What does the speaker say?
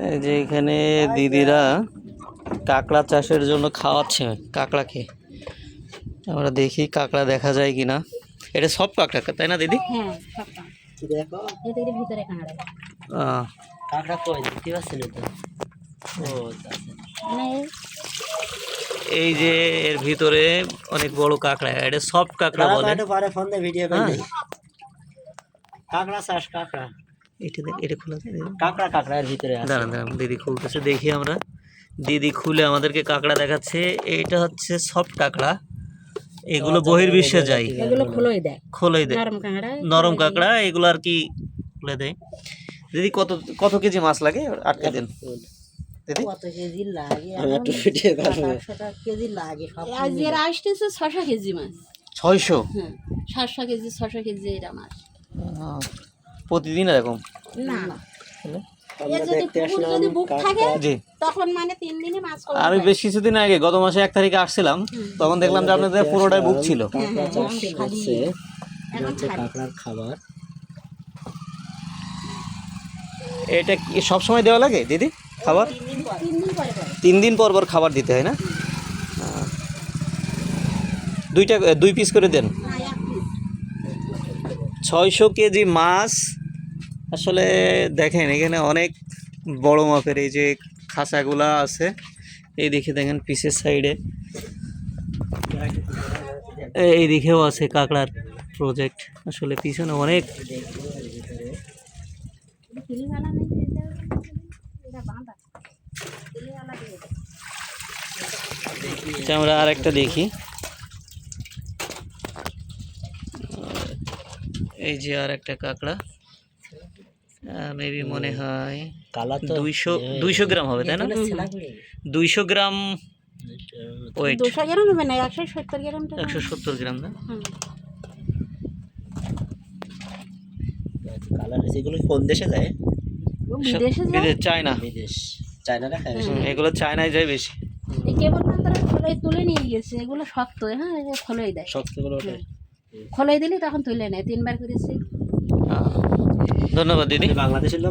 এই যে এখানে দিদিরা কাঁকড়া চাষের জন্য খাওয়াচ্ছে কাঁকড়াকে। আমরা দেখি কাঁকড়া দেখা যায় কিনা। এটা সব কাঁকড়া তাই না দিদি? হ্যাঁ সবটা দেখো এদের ভিতরে কাঁকড়া কাঁকড়া কই দেখতে পাচ্ছেন তো? ও মানে এই যে এর ভিতরে অনেক বড় কাঁকড়া, এটা সফট কাঁকড়া বলে। এটা পরে ফোন দিয়ে ভিডিও করে নেই। কাঁকড়া চাষ কাঁকড়া, এটা খোলা কাঁকড়া কাঁকড়া এর ভিতরে আছে। দাঁড়ান দাঁড়ান দিদি খুলতেছে, দেখি আমরা। দিদি খুলে আমাদেরকে কাঁকড়া দেখাচ্ছে। এইটা হচ্ছে সফট কাঁকড়া, এগুলো বহির্বিশ্বে যায়। এগুলো খোলাই দেয়, খোলাই দেয়, নরম কাঁকড়া, নরম কাঁকড়া এগুলো আর কি খুলে দেয়। দিদি কত কত কেজি মাছ লাগে আটকে দেন দিদি? কত কেজি লাগে? আমি একটু ভিডিও করব। 700 কেজি লাগে সব। আজ এর আসতেছে 600 কেজি মাছ। 600? হ্যাঁ 700 কেজি 600 কেজি এরা মাছ প্রতিদিন এরকম? না আমরা যদি দেখতে পুকুর আসলাম যদি বুক থাকে জি। তখন মানে 3 দিনে মাছ কম আমি বেশ কিছুদিন আগে গত মাসে 1 তারিখে আসছিলাম, তখন দেখলাম যে আপনাদের পুরোটাই বুক ছিল। কাঁকড়া চাষ করছে, এখন হচ্ছে কাঁকড়ার খাবার। এটা কি সব সময় দেওয়া লাগে দিদি খাবার? 3 দিন পরে পরে 3 দিন পর পর খাবার দিতে হয় না? দুইটা 2 পিস করে দেন। না এক পিস 600 কেজি মাছ। আসলে দেখেন এখানে অনেক বড় মাপের এই যে খাঁচাগুলা আছে, এই দেখে দেখেন পিসের সাইডে, এই দিকেও আছে কাঁকড়ার প্রজেক্ট। আসলে পিছনে অনেক। কিলিওয়ালা নেই এটা বাঁধা কিলিওয়ালা দিয়ে দেয়। আচ্ছা, আমরা আর একটা দেখি। এই যে আর একটা কাঁকড়া, মেবি মনে হয় কালা তো 200 গ্রাম হবে তাই না? 200 গ্রাম ওয়েট, 200 গ্রাম হবে না 170 গ্রাম। 170 গ্রাম না? কালার যেগুলো কোন দেশে যায়? বিদেশে যায়, বিদেশ, চায়না। বিদেশ, চায়নারা খায় বেশি। এগুলো চায়নায় যায় বেশি। এই কেবল মাত্র খোলাই তুলে নিয়ে গেছে, এগুলো শক্ত। হ্যাঁ এই যে খোলাই দেয়, শক্তগুলো ওঠে। খোলাই দিলে তখন তুলে নেয় 3 বার করেছে। ধন্যবাদ দিদি। বাংলাদেশের লোক